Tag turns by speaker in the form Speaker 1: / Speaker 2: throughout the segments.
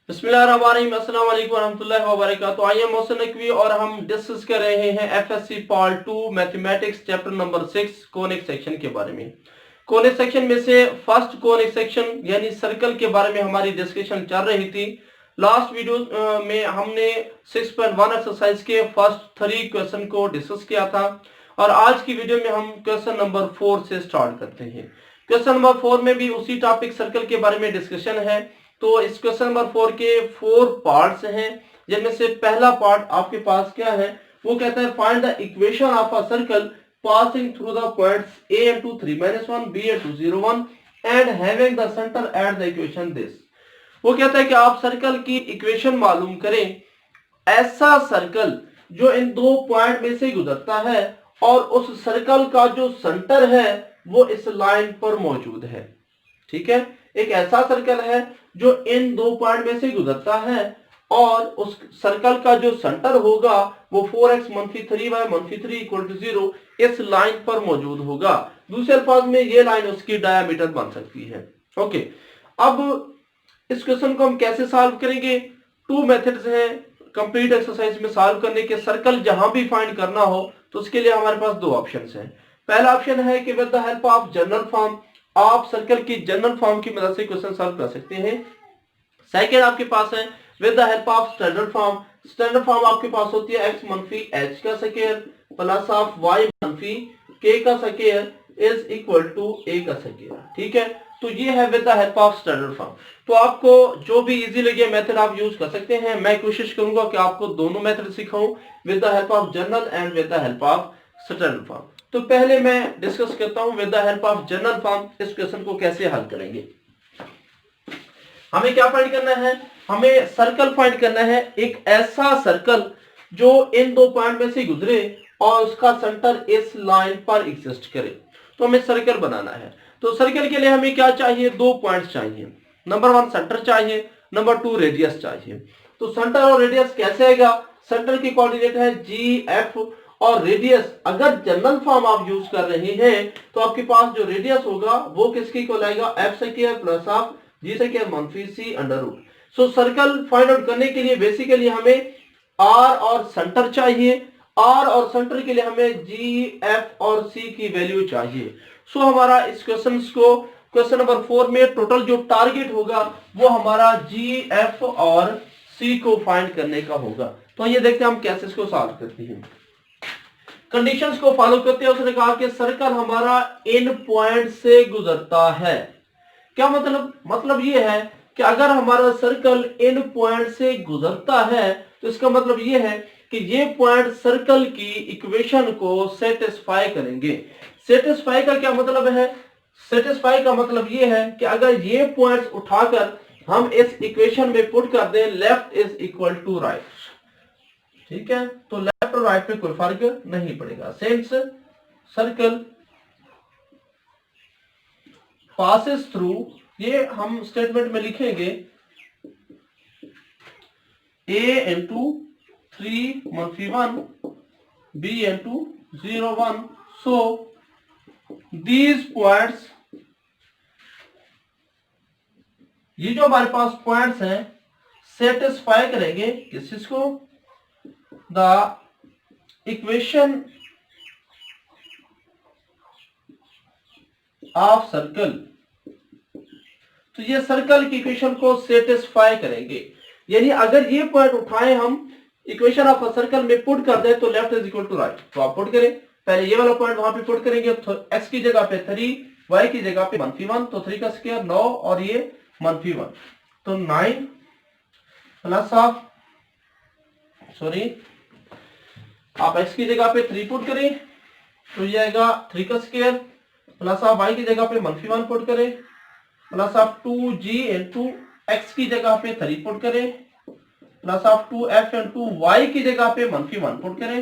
Speaker 1: बिस्मिल्लाहिर्रहमानिर्रहीम, अस्सलाम वालेकुम रहमतुल्लाहि व बरकातहू। आइए मोहसिन नकवी और हम डिस्कस कर रहे हैं FSc part 2 mathematics chapter number 6 conic section के बारे में। कोनिक सेक्शन में से फर्स्ट कोनिक सेक्शन यानी सर्कल के बारे में हमारी डिस्कशन चल रही थी। लास्ट वीडियो में हमने 6.1 एक्सरसाइज के फर्स्ट 3 क्वेश्चन को डिस्कस किया था और आज की वीडियो में हम क्वेश्चन नंबर 4 से स्टार्ट करते हैं। क्वेश्चन नंबर 4 में भी उसी टॉपिक सर्कल के बारे में डिस्कशन है। तो इस क्वेश्चन नंबर 4 के 4 पार्ट्स हैं, जिनमें से पहला पार्ट आपके पास क्या है, वो कहता है find the equation of a circle passing through the points a into 3-1 b into 0-1 and having the center at the equation this। वो कहता है कि आप सर्कल की इक्वेशन मालूम करें, ऐसा सर्कल जो इन दो पॉइंट में से गुजरता है और उस सर्कल का जो सेंटर है वो इस लाइन पर मौजूद है। ठीक है, एक ऐसा सर्कल है जो इन दो पॉइंट में से गुजरता है और उस सर्कल का जो सेंटर होगा वो 4x - 3y - 3 = 0 इस लाइन पर मौजूद होगा। दूसरे अल्फाज में ये लाइन उसकी डायमीटर बन सकती है। ओके, अब इस क्वेश्चन को हम कैसे सॉल्व करेंगे? टू मेथड्स हैं कंप्लीट एक्सरसाइज में सॉल्व करने के। सर्कल जहां भी फाइंड करना हो तो उसके लिए हमारे पास दो ऑप्शंस हैं। पहला ऑप्शन है कि with the help of general form, आप सर्कल की जनरल फॉर्म की मदद से क्वेश्चन सॉल्व कर सकते हैं। सेकंड आपके पास है with the help of standard form. Standard form आपके पास होती है x - h का square plus of y - k का square is equal to a का स्क्वायर। ठीक है, तो ये है with the help of standard form. तो आपको जो भी इजी लगे मेथड आप यूज कर सकते हैं। मैं कोशिश करूंगा कि आपको दोनों मेथड सिखाऊं, with the help of general and with the help of standard form. तो पहले मैं डिस्कस करता हूं with the help of general form इस क्वेश्चन को कैसे हल करेंगे। हमें क्या फाइंड करना है? हमें सर्कल फाइंड करना है, एक ऐसा सर्कल जो इन दो पॉइंट में से गुजरे और उसका सेंटर इस लाइन पर एग्जिस्ट करे। तो हमें सर्कल बनाना है। तो सर्कल के लिए हमें क्या चाहिए? दो पॉइंट्स चाहिए। नंबर 1 सेंटर चाहिए, नंबर 2 रेडियस चाहिए। तो सेंटर और रेडियस कैसे आएगा? सेंटर की कोऑर्डिनेट है GF और रेडियस अगर जनरल फॉर्म आप यूज कर रहे हैं तो आपके पास जो रेडियस होगा वो किसकी इक्वल आएगा? f square plus of g square - c under root. So circle find out करने के लिए बेसिकली हमें r और सेंटर चाहिए। r और सेंटर के लिए हमें g, f और c की वैल्यू चाहिए। सो हमारा इस क्वेश्चन नंबर 4 में टोटल जो टारगेट होगा वो हमारा g, f और c को फाइंड करने का होगा। तो ये देखते हैं हम कैसे इसको सॉल्व करते हैं। कंडीशंस को फॉलो करते हैं। उसने कहा कि सर्कल हमारा इन पॉइंट से गुजरता है। क्या मतलब ये है कि अगर हमारा सर्कल इन पॉइंट से गुजरता है तो इसका मतलब ये है कि ये पॉइंट सर्कल की इक्वेशन को सेटिस्फाई करेंगे। सेटिस्फाई का क्या मतलब है? सेटिस्फाई का मतलब ये है कि अगर ये पॉइंट्स उठाकर हम इस इक्वेशन में पुट कर दें left is equal to right, ठीक है, तो लेफ्ट और राइट पे कोई फर्क नहीं पड़ेगा। सिंस सर्कल पासेस थ्रू, ये हम स्टेटमेंट में लिखेंगे a into 3-1 b into 0-1। so these points, ये जो हमारे पास पॉइंट्स हैं सेटिस्फाई करेंगे किस चीज को? The equation of circle. तो ये सर्कल की इक्वेशन को सेटिस्फाई करेंगे। यानी अगर ये पॉइंट उठाएं हम इक्वेशन ऑफ सर्कल में पुट कर दें तो left is equal to right, तो आप पुट करें। पहले ये वाला पॉइंट वहां पे पुट करेंगे तो x की जगह पे 3, y की जगह पे -1, तो 3 का स्क्वायर 9 और ये -1, तो 9 प्लस ऑफ आप x की जगह पे 3 पुट करें तो ये आएगा 3 का स्क्वायर प्लस ऑफ y की जगह पे -1 पुट करें plus of 2g into x की जगह पे 3 पुट करें plus of 2f into y की जगह पे -1 पुट करें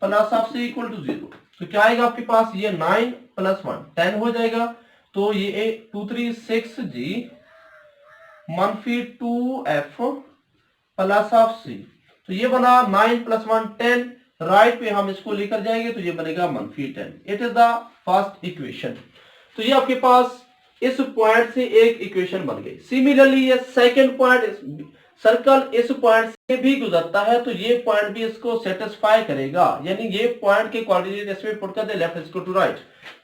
Speaker 1: plus of c equal to 0। तो क्या आएगा आपके पास? ये 9 + 1 10 हो जाएगा। तो ये 2 3 6g -2f plus of c, तो ये बना 9 + 1 10। राइट पे हम इसको लेकर जाएंगे तो ये बनेगा -10। It is the first equation. तो ये आपके पास इस पॉइंट से एक इक्वेशन बन गई। सिमिलरली ये सेकंड पॉइंट, सर्कल इस पॉइंट से भी गुजरता है तो ये पॉइंट भी इसको सेटिस्फाई करेगा, यानी ये पॉइंट के कोऑर्डिनेट इसमें पुट कर दे left is equal to right.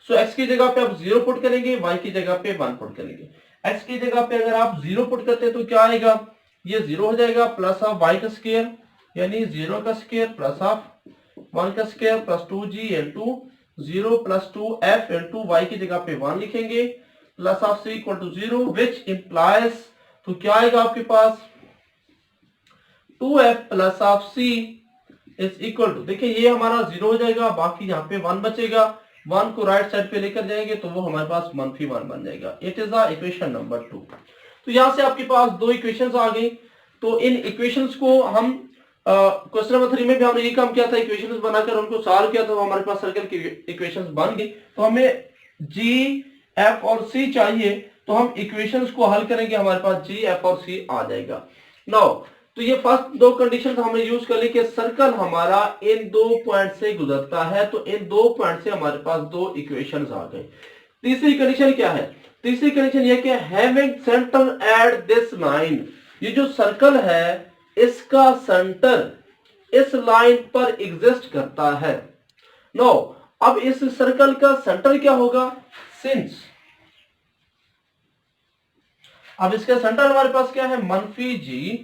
Speaker 1: So x की जगह पे आप 0 पुट करेंगे, y की जगह पे 1 पुट करेंगे। x की जगह पे अगर आप 0 पुट करते हैं तो क्या आएगा, ये 0 हो जाएगा, प्लस ऑफ y का स्क्वायर यानी 0 का स्क्वायर प्लस ऑफ 1 का square plus 2g into 0 plus 2f into y की जगह पे 1 लिखेंगे, plus of c equal to 0 which implies, तो क्या आएगा आपके पास 2f plus of c is equal to, देखिए ये हमारा 0 हो जाएगा, बाकी यहाँ पे 1 बचेगा, 1 को राइट साइड पे लेकर जाएंगे तो वो हमारे पास -1 बन जाएगा। It is the equation number 2। तो यहां से आपके पास दो इक्वेशंस आ गई। तो इन इक्वेशंस को हम क्वेश्चन नंबर 3 में भी हमने ये काम किया था, इक्वेशंस बनाकर उनको सॉल्व किया, तो हमारे पास सर्कल की इक्वेशंस बन गई। तो हमें जी, एफ और सी चाहिए, तो हम इक्वेशंस को हल करेंगे, हमारे पास जी, एफ और सी आ जाएगा। नाउ तो ये फर्स्ट दो कंडीशंस हमने यूज कर ली कि सर्कल हमारा इन दो पॉइंट से गुजरता है, तो इन दो पॉइंट से हमारे पास दो इक्वेशंस आ गए। तीसरी कंडीशन क्या है, तीसरी कंडीशन ये कि having centre at this line, ये जो सर्कल है इसका सेंटर इस लाइन पर एग्जिस्ट करता है। नो अब इस सर्कल का सेंटर क्या होगा, सिंस अब इसका सेंटर हमारे पास क्या है, -g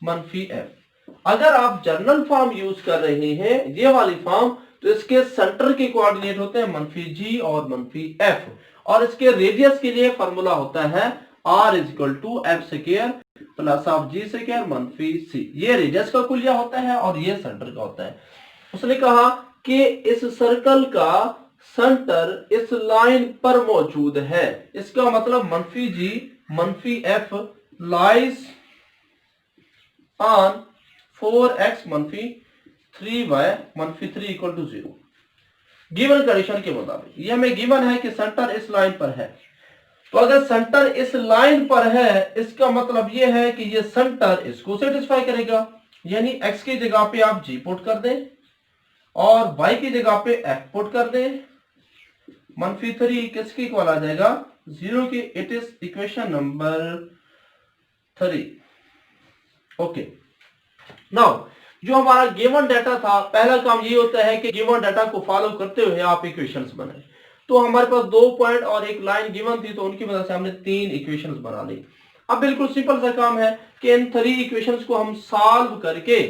Speaker 1: -f। अगर आप जनरल फॉर्म यूज कर रहे हैं ये वाली फॉर्म, तो इसके सेंटर के कोऑर्डिनेट होते हैं -g और -f, और इसके रेडियस के लिए फॉर्मूला होता है r is equal to f square plus of g square -c। ये रेडियस का कुलिया होता है और ये सेंटर का होता है। उसने कहा कि इस सर्कल का सेंटर इस लाइन पर मौजूद है, इसका मतलब -g -f lies on 4x -3y -3 equal to 0। Given condition के मुताबिक ये हमें गिवन है कि सेंटर इस लाइन पर है, तो अगर सेंटर इस लाइन पर है इसका मतलब ये है कि ये सेंटर इसको सेटिस्फाई करेगा, यानी x की जगह पे आप g पुट कर दें और y की जगह पे f पुट कर दें, -3 किसके इक्वल आ जाएगा, 0 के। It is equation number 3। Okay, now जो हमारा गिवन डाटा था, पहला काम ये होता है कि गिवन डाटा को फॉलो करते हुए आप इक्वेशंस बनाएं। तो हमारे पास 2 पॉइंट और एक लाइन गिवन थी, तो उनकी वजह से हमने 3 इक्वेशंस बना ली। अब बिल्कुल सिंपल सा काम है कि इन 3 इक्वेशंस को हम सॉल्व करके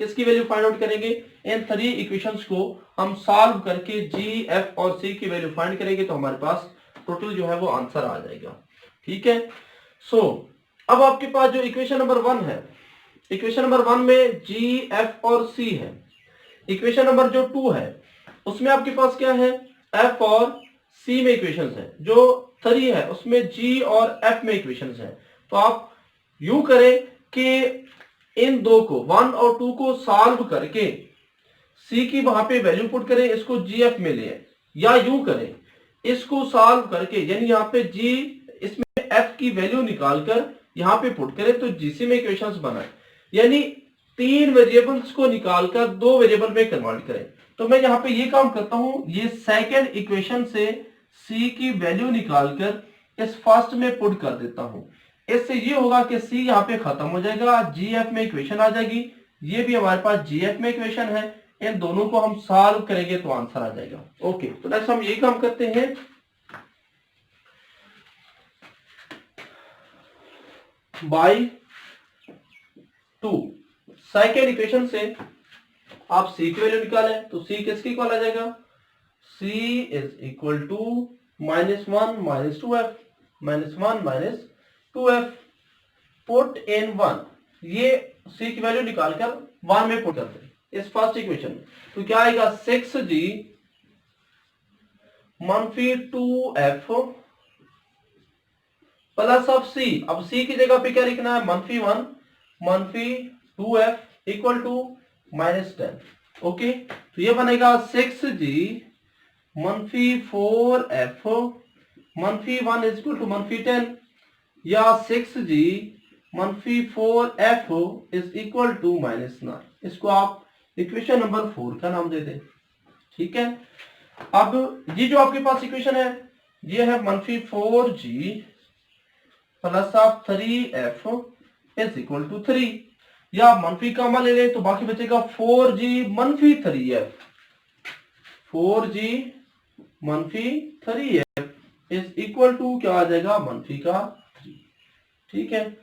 Speaker 1: किसकी वैल्यू फाइंड आउट करेंगे, इन 3 इक्वेशंस को हम सॉल्व करके जी, एफ और सी की वैल्यू फाइंड करेंगे, तो हमारे पास टोटल जो है वो आंसर आ जाएगा। ठीक है, सो अब आपके पास जो इक्वेशन नंबर 1 है, इक्वेशन नंबर 1 में जी, एफ और सी है। इक्वेशन नंबर जो 2 है उसमें आपके पास क्या है, एफ और सी में इक्वेशंस है। जो 3 है उसमें जी और एफ में इक्वेशंस है। तो आप यूं करें कि इन दो को 1 और 2 को सॉल्व करके सी की वहां पे वैल्यू पुट करें, इसको जी एफ में ले, या यूं करें इसको सॉल्व करके, यानी यहाँ पे जी इसमें एफ की वैल्यू निकालकर यहाँ पे पुट करें तो जीसी में इक्वेशंस बनाए, यानी 3 वेरिएबल्स को निकालकर 2 वेरिएबल में कन्वर्ट करें। तो मैं यहाँ पे ये काम करता हूं, ये सेकंड इक्वेशन से c की वैल्यू निकालकर इस फर्स्ट में पुट कर देता हूं। इससे ये होगा कि c यहाँ पे खत्म हो जाएगा, gf में इक्वेशन आ जाएगी, ये भी हमारे पास gf में इक्वेशन है, इन दोनों को हम सॉल्व करेंगे तो आंसर आ जाएगा। ओके, तो नेक्स्ट हम यही काम करते हैं। बाई 2 सेकेंड इक्वेशन से आप c की वैल्यू निकालें, तो c किसकी इक्वल आ जाएगा, c is equal to -1 -2f -1 -2f put in 1, ये c की वैल्यू निकालकर 1 में पुट करते हैं इस फर्स्ट इक्वेशन में, तो क्या आएगा 6g -2f plus of c। अब c की जगह पे क्या लिखना है, -1 -2f इक्वल टू -10। ओके, तो ये बनेगा 6g -4f -1 is equal to -10, या 6g -4f is equal to -9। इसको आप इक्वेशन नंबर 4 का नाम दे दें। ठीक है, अब ये जो आपके पास इक्वेशन है ये है -4g plus of 3f is equal to 3, या मनफी कामा ले लें तो बाकी बचेगा 4g -3f, 4g -3f is equal to क्या आ जाएगा, -3। ठीक है,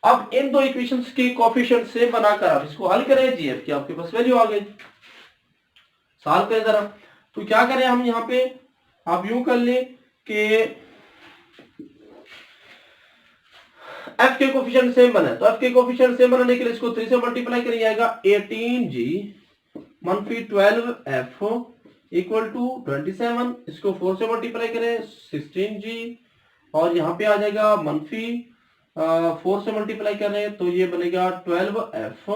Speaker 1: अब इन दो इक्वेशंस के कोएफिशिएंट सेम बनाकर आप इसको हल करें, जीएफ की आपके पास वैल्यू आ गई। सॉल्व करें जरा, तो क्या करें हम यहाँ पे, आप यूं कर लें कि f के कोएफिशिएंट सेम बने, तो f के कोएफिशिएंट सेम बनाने के लिए इसको 3 से मल्टीप्लाई करिए, जाएगा 18g -12f इक्वल टू 27, इसको 4 से मल्टीप्लाई करें 16g, और यहाँ पे आ जाएगा -4 से मल्टीप्लाई कर रहे हैं तो ये बनेगा 12f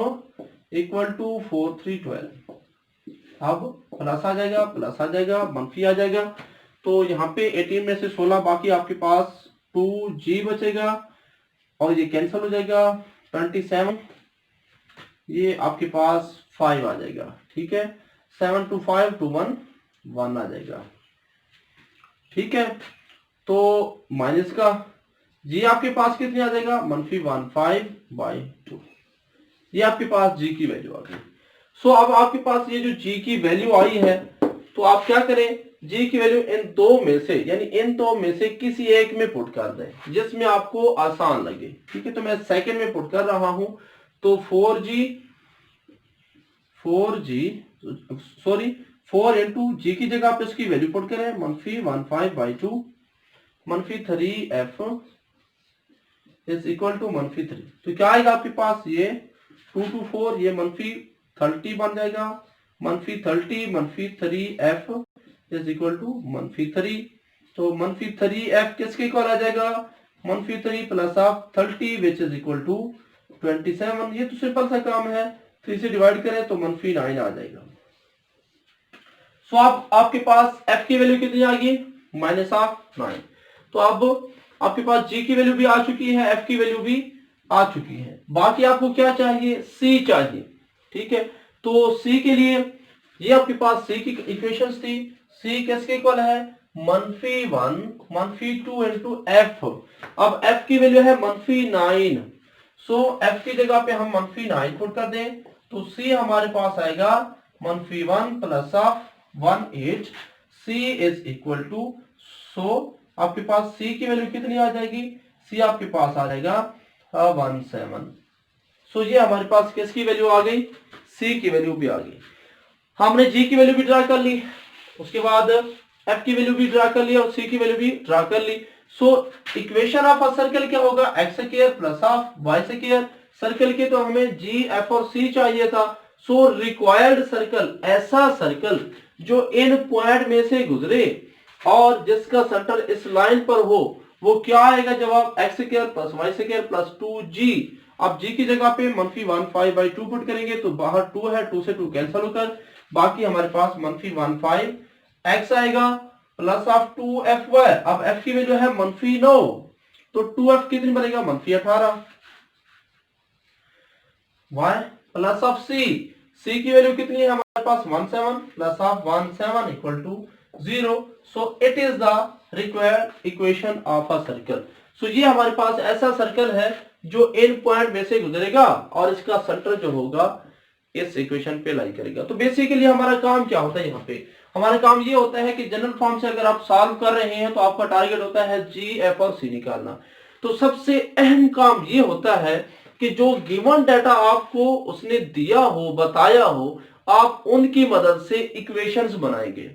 Speaker 1: इक्वल टू 4 3 12, अब प्लस आ जाएगा, प्लस आ जाएगा, मनफी आ जाएगा, तो यहाँ पे 18 में से 16 बाकी आपके पास 2g बचेगा और ये कैंसिल हो जाएगा, 27 ये आपके पास 5 आ जाएगा। ठीक है, 7 to 5 to 1 आ जाएगा। ठीक है, तो माइनस का जी आपके पास कितनी आ जाएगा, -15/2, ये आपके पास जी की वैल्यू आ गई। सो अब आपके पास ये जो जी की वैल्यू आई है, तो आप क्या करें, जी की वैल्यू इन दो में से, यानी इन दो में से किसी एक में पुट कर दें जिसमें आपको आसान लगे। ठीक है, तो मैं सेकंड में पुट कर रहा हूं, तो 4 इंटू जी की जगह पे उसकी वैल्यू पुट करें, -15/2 -3f इज इक्वल टू -3, तो क्या आएगा आपके पास, ये 2 to 4 ये -30 बन जाएगा, -30 -3f इज इक्वल टू -3, तो -3f किसके इक्वल आ जाएगा, -3 plus of 30 which is equal to 27, ये तो सिंपल सा काम है, 3 से डिवाइड करें तो -9 आ जाएगा। सो अब आपके पास f की वैल्यू कितनी आ गई, -9, तो अब आपके पास g की वैल्यू भी आ चुकी है, f की वैल्यू भी आ चुकी है, बाकी आपको क्या चाहिए, c चाहिए। ठीक है, तो c के लिए ये आपके पास c की इक्वेशंस थी, c किसके इक्वल है, -1 -2 इंटू f, अब f की वैल्यू है -9, सो f की जगह पे हम -9 पुट कर दें, तो c हमारे पास आएगा -1 plus of 18, c is equal to, so आपके पास c की वैल्यू कितनी आ जाएगी, c आपके पास आ जाएगा 17, सो ये हमारे पास किसकी वैल्यू आ गई, c की वैल्यू भी आ गई। हमने g की वैल्यू भी ड्रा कर ली, उसके बाद f की वैल्यू भी ड्रा कर ली और c की वैल्यू भी ड्रा कर ली। So equation of a circle क्या होगा, X square plus of Y square, circle के तो हमें g f और c चाहिए था, सो रिक्वायर्ड सर्कल, ऐसा सर्कल जो इन पॉइंट में से गुजरे और जिसका सेंटर इस लाइन पर हो, वो क्या आएगा जवाब, x square plus y square plus 2g, अब g की जगह पे -15/2 पुट करेंगे तो बाहर 2 है, 2 से 2 कैंसिल होकर बाकी हमारे पास -15x आएगा प्लस ऑफ 2fy, अब f की वैल्यू है -9, तो 2f कितनी बनेगा, -18, y प्लस ऑफ c की वैल्यू कितनी है हमारे पास 17 plus of 17 equal to 0, so it is the required equation of a circle. So ये हमारे पास ऐसा सर्कल है जो इन पॉइंट में से गुजरेगा और इसका सेंटर जो होगा इस इक्वेशन पे लाई करेगा। तो बेसिकली हमारा काम क्या होता है, यहाँ पे हमारा काम ये होता है कि जनरल फॉर्म से अगर आप सॉल्व कर रहे हैं तो आपका टारगेट होता है जी, एफ और सी निकालना। तो सबसे अहम काम ये होता है कि जो गिवन डाटा आपको उसने दिया हो, बताया हो, आप उनकी मदद से इक्वेशंस बनाएंगे।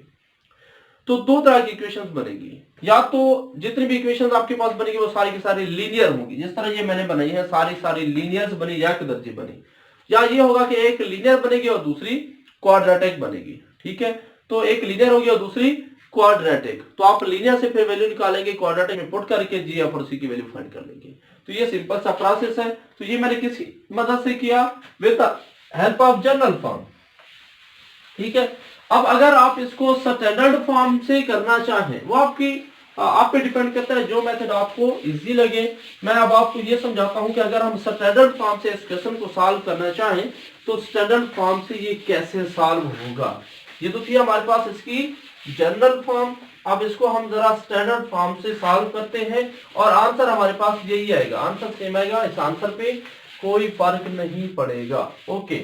Speaker 1: तो दो तरह की इक्वेशंस बनेगी, या तो जितनी भी इक्वेशंस आपके पास बनेगी वो सारी की सारी लीनियर होंगी, जिस तरह ये मैंने बनाई है सारी लीनियर्स बनी या एक दर्जे बनी, या ये होगा कि एक लीनियर बनेगी और दूसरी क्वाड्रेटिक बनेगी। ठीक है, तो एक लीनियर होगी और दूसरी क्वाड्रेटिक, तो आप लीनियर से फिर वैल्यू निकालेंगे, क्वाड्रेटिक में पुट करके जी एफ और सी की वैल्यू फाइंड कर लेंगे। तो ये सिंपल सा प्रोसेस है। तो ये मैंने किस मदद से किया, with the help of general form. ठीक है, अब अगर आप इसको स्टैंडर्ड फॉर्म से करना चाहें, वो आप पे डिपेंड करता है, जो मेथड आपको इजी लगे। मैं अब आपको ये समझाता हूं कि अगर हम स्टैंडर्ड फॉर्म से इस क्वेश्चन को सॉल्व करना चाहें तो स्टैंडर्ड फॉर्म से ये कैसे सॉल्व होगा। ये तो थी हमारे पास इसकी जनरल फॉर्म, अब इसको हम जरा स्टैंडर्ड फॉर्म से सॉल्व करते हैं और आंसर हमारे पास यही आएगा, आंसर सेम आएगा, इस आंसर पे कोई फर्क नहीं पड़ेगा। ओके,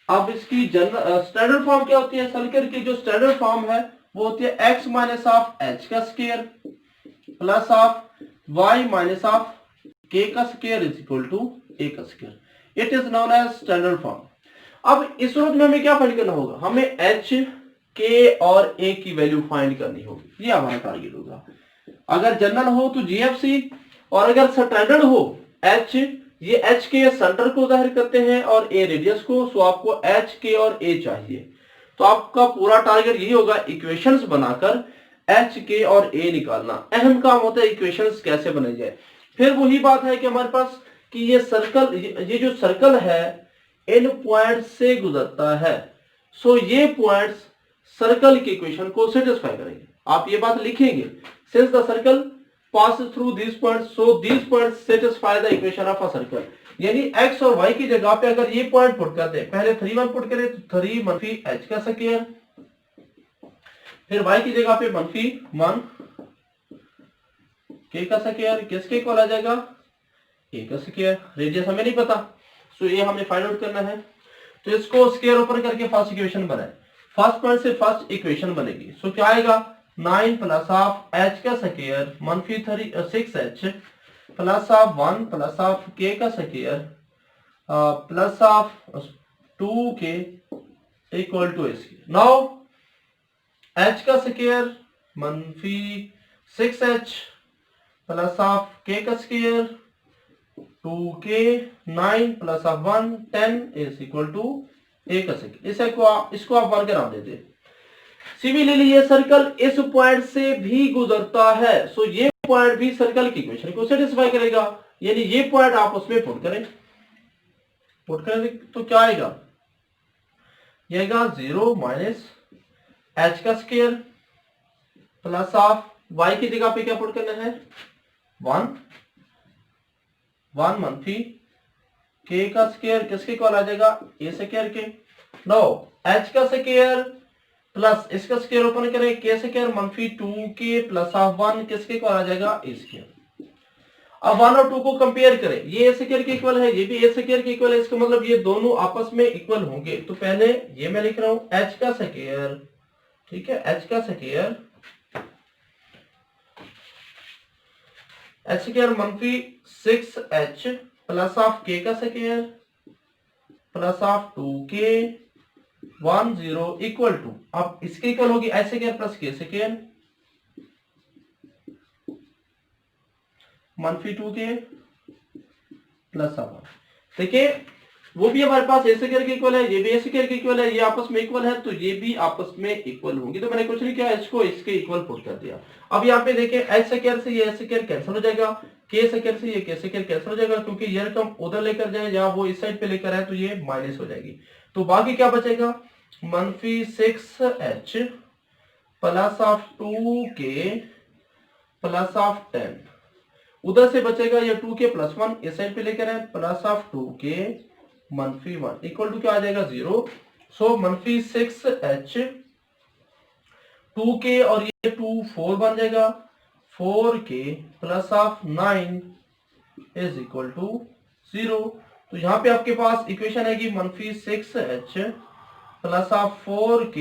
Speaker 1: अब इसकी स्टैंडर्ड फॉर्म क्या होती है? सर्कल की जो स्टैंडर्ड फॉर्म है वो होती है x माइनस ऑफ h का square plus of y minus of k का square is equal to a का square. It is known as standard form. अब इस सूरत में हमें क्या फाइंड करना होगा? हमें h, k और a की वैल्यू फाइंड करनी होगी, ये हमारा टारगेट होगा। अगर जनरल हो तो GFC, और अगर स्टैंडर्ड हो h, ये h के सेंटर को जाहिर करते हैं और a रेडियस को, सो आपको h, k और a चाहिए। तो आपका पूरा टारगेट यही होगा, इक्वेशंस बनाकर h, k और a निकालना। अहम काम होता है इक्वेशंस कैसे बनाई जाए। फिर वही बात है कि हमारे पास कि ये सर्कल, ये जो सर्कल है इन पॉइंट से गुजरता है, सो ये पॉइंट्स सर्कल की इक्वेशन को सेटिस्फाई करेंगे। आप ये बात लिखेंगे, since the circle passes through these points, so these points satisfy the equation of a circle। यानी x और y की जगह पे अगर ये पॉइंट पुट करते हैं, पहले 3 1 पुट करें तो 3 मनफी h का स्क्वायर, फिर y की जगह पे मनफी 1 k का स्क्वायर, किसके इक्वल आ जाएगा? a का स्क्वायर। रेडियस हमें नहीं पता, सो ये हमें फाइंड आउट करना है। तो इसको स्क्वायर ऊपर करके फर्स्ट इक्वेशन बनाए, फर्स्ट पॉइंट से फर्स्ट इक्वेशन बनेगी। सो क्या आएगा? 9 प्लस ऑफ h का स्क्वायर मनफी 6h plus of 1 plus of k का square plus of 2k equal to इसकी। नाउ h का स्क्वायर मनफी 6h प्लस ऑफ k का square 2k 9 plus of 1 10 is equal to a का square. इसको आप 1 का नाम दे दे। सिमिलरली ये सर्कल इस पॉइंट से भी गुजरता है, सो ये पॉइंट भी सर्कल की इक्वेशन को सेटिस्फाई करेगा। यानी ये पॉइंट आप उसमें पुट करें तो क्या आएगा? ये आएगा 0 माइनस h का स्क्वायर प्लस ऑफ y की जगह पे क्या पुट करना है? 1 मनफी k का स्क्वायर, किसके इक्वल आ जाएगा? a स्क्वायर के। नो h का स्क्वायर प्लस इसका स्क्वायर ओपन करें, k स्क्वायर मनफी 2k प्लस ऑफ 1 किसके इक्वल आ जाएगा? a square. अब 1 और 2 को कंपेयर करें, ये a स्क्वायर के इक्वल है, ये भी a स्क्वायर के इक्वल है, इसका मतलब ये दोनों आपस में इक्वल होंगे। तो पहले ये मैं लिख रहा हूं h का स्क्वायर, ठीक है, h का स्क्वायर मनफी 6h प्लस ऑफ k का square plus of 2k 1 0 equal to, अब इसके इक्वल होगी h square plus k square मनफी 2k प्लस 1। देखिए वो भी हमारे पास a स्क्वायर के इक्वल है, ये भी a स्क्वायर के इक्वल है, ये आपस में इक्वल है, तो ये भी आपस में इक्वल होंगी। तो मैंने कुछ नहीं किया, इसको इसके इक्वल पुट कर दिया। अब यहाँ पे देखिए h स्क्वायर से ये h स्क्वायर कैंसिल हो जाएगा, k स्क्वायर से ये k स्क्वायर कैंसिल हो जाएगा, क्योंकि ये रकम उधर लेकर जाए या वो इस साइड पे लेकर आए तो ये माइनस हो जाएगी। तो बाकी क्या बचेगा? मनफी 6h plus of 2k plus of 10, उधर से बचेगा ये 2k प्लस 1 इस साइड पे लेकर आए प्लस ऑफ 2k मनफी 1 इक्वल टू क्या आ जाएगा? 0। सो मनफी 6h 2k और ये 2 4 बन जाएगा, 4k plus of 9 is equal to 0। तो यहाँ पे आपके पास इक्वेशन है कि मनफी 6h plus of 4k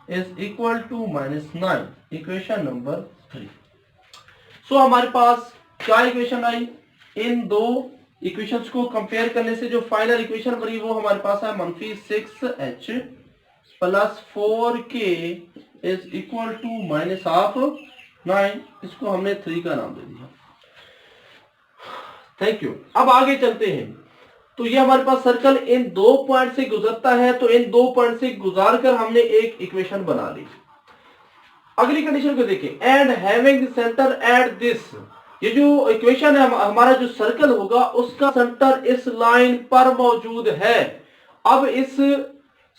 Speaker 1: is equal to -9, equation number 3। सो हमारे पास क्या इक्वेशन आई? इन दो इक्वेशंस को कंपेयर करने से जो फाइनल इक्वेशन बनी वो हमारे पास है मनफी 6h plus 4k is equal to minus of 9। इसको हमने 3 का नाम दे दिया। Thank you. अब आगे चलते हैं। तो ये हमारे पास सर्कल इन दो पॉइंट से गुजरता है, तो इन दो पॉइंट से गुजार कर हमने एक इक्वेशन बना ली। अगली कंडीशन को देखें, and having centre at this. ये जो इक्वेशन है, हमारा जो सर्कल होगा उसका सेंटर इस लाइन पर मौजूद है। अब इस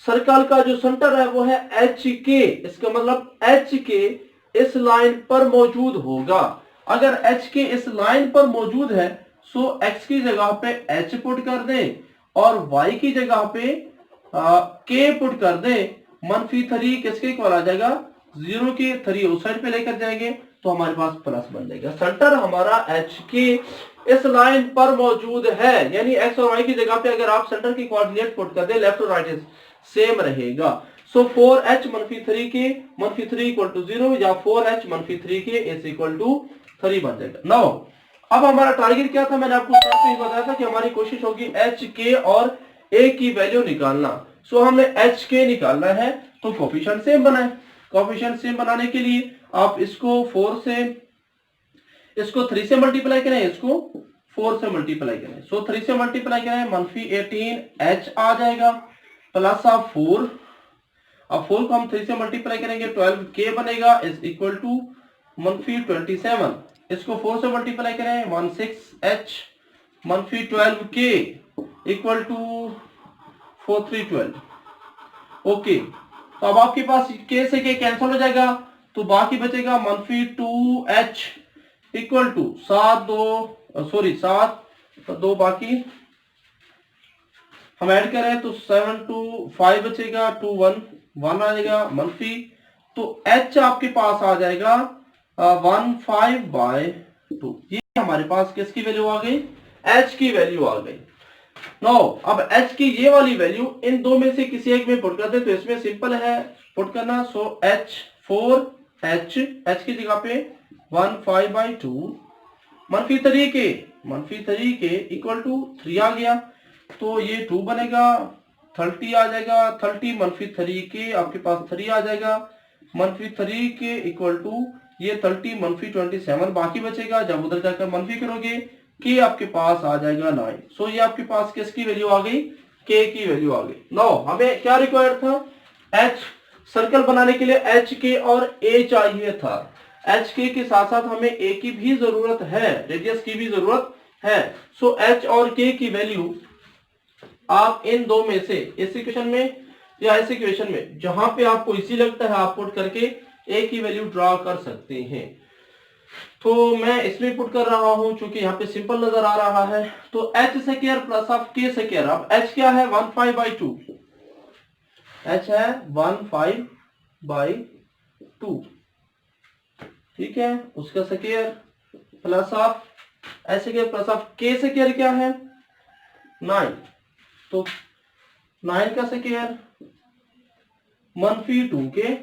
Speaker 1: सर्कल का जो सेंटर है वो है HK, इसका मतलब HK इस लाइन पर मौजूद होगा। अगर HK इस लाइन पर मौजूद है सो x की जगह पे h पुट कर दें और y की जगह पे के पुट कर दे, -3 किसके इक्वल आ जाएगा, 0 के, 3 उस साइड पे लेकर जाएंगे तो हमारे पास प्लस बन जाएगा। सेंटर हमारा एच के इस लाइन पर मौजूद है, यानी एक्स और वाई की जगह पे अगर आप सेंटर की कोऑर्डिनेट पुट कर दे, लेफ्ट और राइट इज सेम रहेगा। सो 4h -3 के -3 इक्वल टू 0 या 4h -3 के इज इक्वल टू 3 बन जाएगा। नाउ अब हमारा टारगेट क्या था, मैंने आपको स्टार्ट में ही बताया था कि हमारी कोशिश होगी एच के और ए की वैल्यू निकालना। सो हमें एच के निकालना है तो कोफिशिएंट सेम बनाए। कोफिशिएंट सेम बनाने के लिए आप इसको 4 से, इसको 3 से मल्टीप्लाई करें, इसको 4 से मल्टीप्लाई करें। सो 3 से मल्टीप्लाई करें, -18h आ जाएगा प्लस ऑफ 4। अब 4 को हम 3 से मल्टीप्लाई करेंगे 12k बनेगा इज इक्वल टू -27। इसको 4 से मल्टीप्लाई करें 16h -12k equal to 4312। Okay, तो अब आपके पास k से k कैंसिल हो जाएगा तो बाकी बचेगा -2h इक्वल टू 7 2 बाकी हम ऐड करें तो 7 2 5 बचेगा, 2 1 1 आ जाएगा मनफी, तो h आपके पास आ जाएगा 15/2। ये हमारे पास किसकी वैल्यू आ गई, h की वैल्यू आ गई। नो अब h की ये वाली वैल्यू इन दो में से किसी एक में पुट कर दे तो इसमें सिंपल है पुट करना। सो h 4h की जगह पे 15/2 -3 के इक्वल टू 3 आ गया तो ये 2 बनेगा, 30 आ जाएगा, 30 -3 के आपके पास 3 आ जाएगा, -3 के इक्वल टू ये 30 -27 बाकी बचेगा। जब उधर जाकर मनफी करोगे के आपके पास आ जाएगा 9। सो ये आपके पास किसकी वैल्यू आ गई, के की वैल्यू आ गई। नो हमें क्या रिक्वायर्ड था, एच सर्कल बनाने के लिए एच के और ए चाहिए था। एच के साथ साथ हमें ए की भी जरूरत है, रेडियस की भी जरूरत है। सो एच और के की वैल्यू आप इन दो में से इस इक्वेशन में या इस इक्वेशन में जहां पे आपको इजी लगता है आप पुट करके ए की वैल्यू ड्रॉ कर सकते हैं। तो मैं इसमें पुट कर रहा हूं क्योंकि यहाँ पे सिंपल नजर आ रहा है। तो h square plus of k square, अब h क्या है 15/2, h है 15/2, ठीक है, उसका square plus of h square plus of k square क्या है 9, तो 9 का स्क्वायर -2 के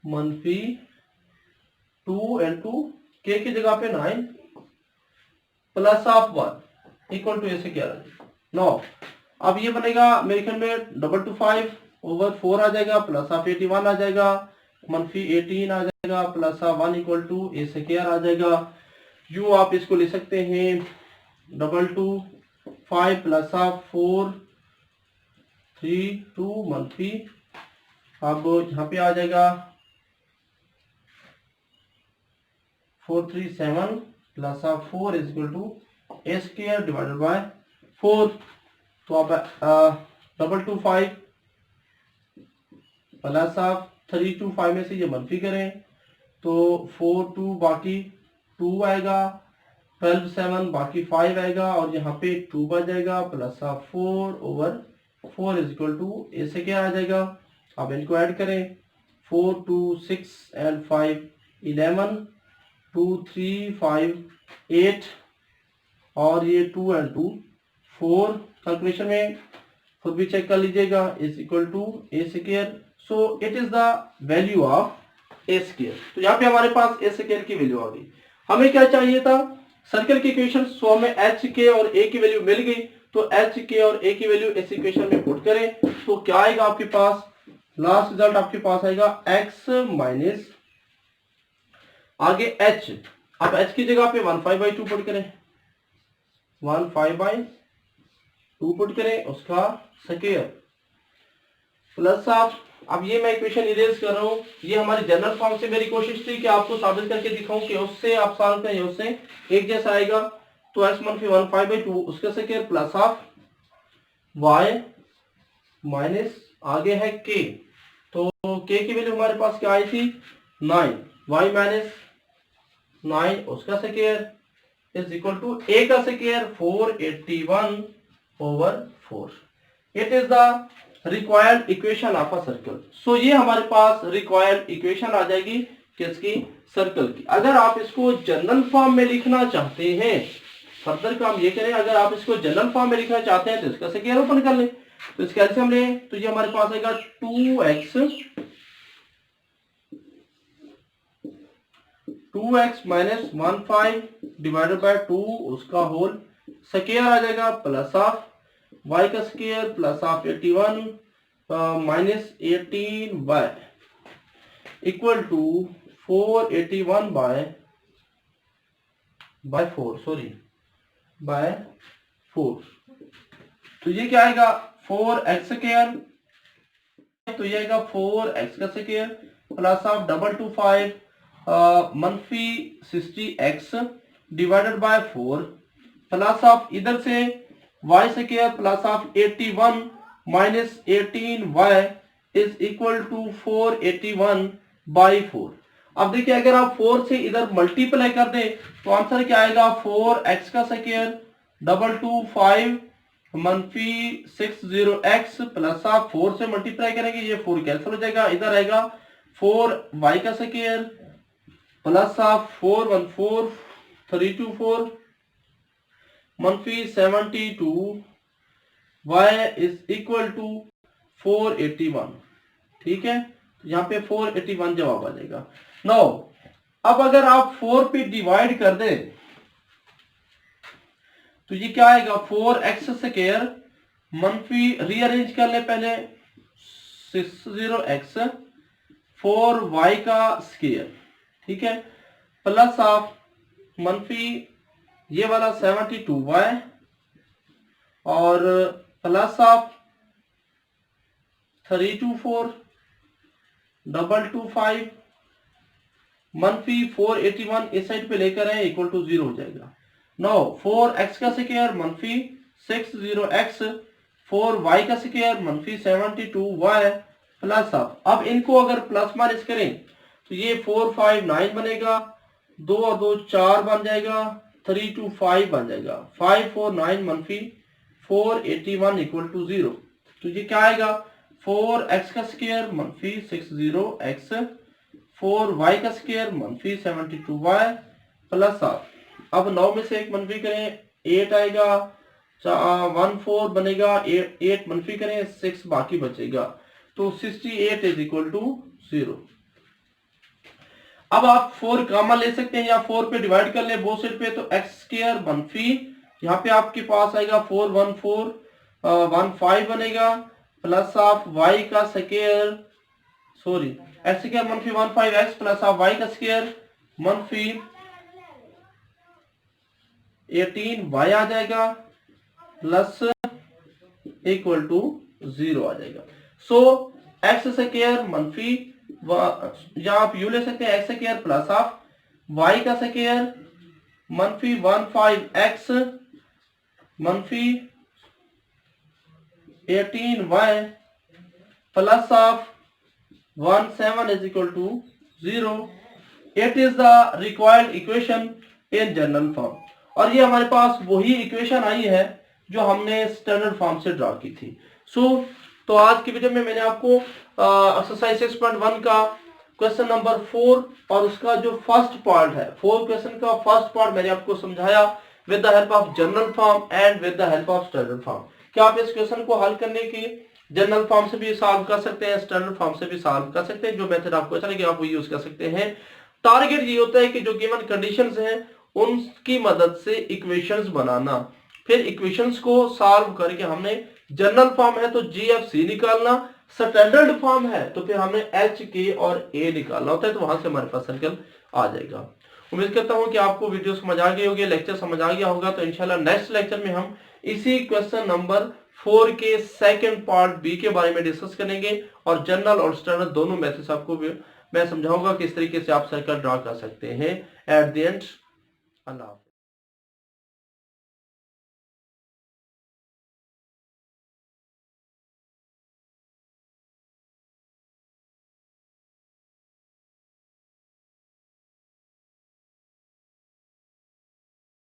Speaker 1: -2 इंटू के की जगह पे 9 प्लस ऑफ 1 इक्वल टू ऐसे क्या 9। अब ये बनेगा मेरे ख्याल में 225/4 आ जाएगा प्लस ऑफ 81 आ जाएगा, -18 आ जाएगा प्लस ऑफ 1 इक्वल टू ऐसे क्या आ जाएगा। यू आप इसको ले सकते हैं 225 प्लस ऑफ 4 3 2 मनफी, अब यहाँ पे आ जाएगा 437 plus of 4 is equal to a square divided by 4। तो आप 225 प्लस ऑफ 325 में से ये मनफी करें तो 4 2 बाकी 2 आएगा, 12 7 बाकी 5 आएगा और यहाँ पे 2 बच जाएगा plus of 4/4 is equal to ऐसे क्या आ जाएगा। अब इनको ऐड करें 4 2 6 एंड 5 11 2 3 5 8 और ये 2 एंड 2 4, कैलकुलेशन में खुद भी चेक कर लीजिएगा, is equal to a square. So it is the value of a square. तो यहाँ पे हमारे पास ए स्क्वायर की वैल्यू आ गई। हमें क्या चाहिए था, सर्कल की इक्वेशन। सो हमें एच के और ए की वैल्यू मिल गई, तो एच के और ए की वैल्यू इस इक्वेशन में पुट करें तो क्या आएगा आपके पास, लास्ट रिजल्ट आपके पास आएगा x माइनस आगे h। अब h की जगह पे 15/2 पुट करें, 15/2 पुट करें उसका स्क्वायर प्लस ऑफ, अब ये मैं इक्वेशन इरेज कर रहा हूं, ये हमारी जनरल फॉर्म से मेरी कोशिश थी कि आपको साबित करके दिखाऊं कि उससे आप सॉल्व करें उससे एक जैसा आएगा। तो x मनफी 15/2 उसका square plus of y minus आगे है k, तो k की वैल्यू हमारे पास क्या आई थी 9, y माइनस 9 उसका square is equal to a का square 481/4। It is the required equation of a circle. So ये हमारे पास रिक्वायर्ड इक्वेशन आ जाएगी किसकी, सर्कल की। अगर आप इसको जनरल फॉर्म में लिखना चाहते हैं, फर्दर काम ये करें, अगर आप इसको जनरल फॉर्म में लिखना चाहते हैं तो इसका स्क्वायर ओपन कर लें। तो इसका एलसीएम लें तो ये हमारे पास आएगा 2x माइनस 15 डिवाइडेड बाय 2 उसका होल स्क्वायर आ जाएगा, प्लस ऑफ y का square plus of 81 minus 18y equal to 481 by 4 sorry by 4। तो ये क्या आएगा 4x स्क्वायर, तो ये आएगा 4x का स्क्वायर प्लस ऑफ 225 मनफी 60x divided by 4 plus of इधर से y square plus of 81 minus 18y is equal to 481 by 4। अब देखिए अगर आप 4 से इधर मल्टीप्लाई कर दें तो आंसर क्या आएगा 4x का स्क्वायर 225 मनफी 60x प्लस ऑफ 4 से मल्टीप्लाई करेंगे, ये 4 कैंसिल हो जाएगा, इधर आएगा 4y का स्क्वायर प्लस ऑफ 414 324 मनफी 72 y इज इक्वल टू 481। ठीक है, यहाँ पे 481 जवाब आ जाएगा। नो अब अगर आप 4 पे डिवाइड कर दें तो ये क्या आएगा 4x स्क्वायर मनफी रीअरेंज कर ले पहले 60x 4y का स्क्वायर, ठीक है, प्लस ऑफ मनफी ये वाला 72y और प्लस ऑफ 324 225 मनफी 481 इस साइड पे लेकर आए इक्वल टू 0 हो जाएगा। नो 4x का स्क्वायर मनफी 60x 4y का स्क्वायर मनफी 72y प्लस ऑफ, अब इनको अगर प्लस माइनस करें तो ये 459 बनेगा, 2 और 2 4 बन जाएगा, 325 बन जाएगा, 549 मनफी 481 इक्वल टू 0। तो ये क्या आएगा 4x का स्क्वायर मनफी 60x 4y का स्क्वायर मनफी 72y प्लस ऑफ, अब 9 में से एक मनफी करें 8 आएगा, 14 बनेगा, 8 मनफी करें 6 बाकी बचेगा, तो 68 इज इक्वल टू 0। अब आप 4 कॉमन ले सकते हैं या 4 पे डिवाइड कर ले बोथ साइड पे, तो x स्क्वायर मनफी यहाँ पे आपके पास आएगा 414 बनेगा प्लस ऑफ y का स्क्वायर सॉरी x स्क्वायर मनफी 15x प्लस ऑफ y का स्क्वायर मनफी 18y आ जाएगा प्लस इक्वल टू 0 आ जाएगा। सो x स्क्वायर मनफी या आप यू ले सकते हैं x square plus of y का स्क्वायर मनफी 15x मनफी 18y plus of 17 is equal to 0। It is the required equation in general form. और ये हमारे पास वही इक्वेशन आई है जो हमने स्टैंडर्ड फॉर्म से ड्रा की थी। तो आज की वीडियो में मैंने आपको एक्सरसाइज 6.1 का क्वेश्चन नंबर 4 और उसका जो फर्स्ट पार्ट है 4 क्वेश्चन का फर्स्ट पार्ट मैंने आपको समझाया with the help of general form and with the help of standard form. क्या आप इस क्वेश्चन को हल करने की जनरल फॉर्म से भी सॉल्व कर सकते हैं, स्टैंडर्ड फॉर्म से भी सॉल्व कर सकते हैं। जो मेथड आपको अच्छा लगे आप वो यूज कर सकते हैं। टारगेट ये होता है कि जो गिवन कंडीशंस हैं उनकी मदद से इक्वेशंस बनाना, फिर इक्वेशंस को सॉल्व करके हमने जनरल फॉर्म है तो GFC निकालना, स्टैंडर्ड फॉर्म है तो फिर हमें H, K और A निकालना होता है, तो वहां से हमारे पास सर्कल आ जाएगा। उम्मीद करता हूं कि आपको वीडियो समझ आ गई होगी, लेक्चर समझ आ गया होगा। तो इंशाल्लाह नेक्स्ट लेक्चर में हम इसी क्वेश्चन नंबर 4 के सेकंड पार्ट B के बारे में डिस्कस करेंगे और जनरल और स्टैंडर्ड दोनों मेथड्स आपको मैं समझाऊंगा किस तरीके से आप सर्कल ड्रा कर सकते हैं। At the end Allah.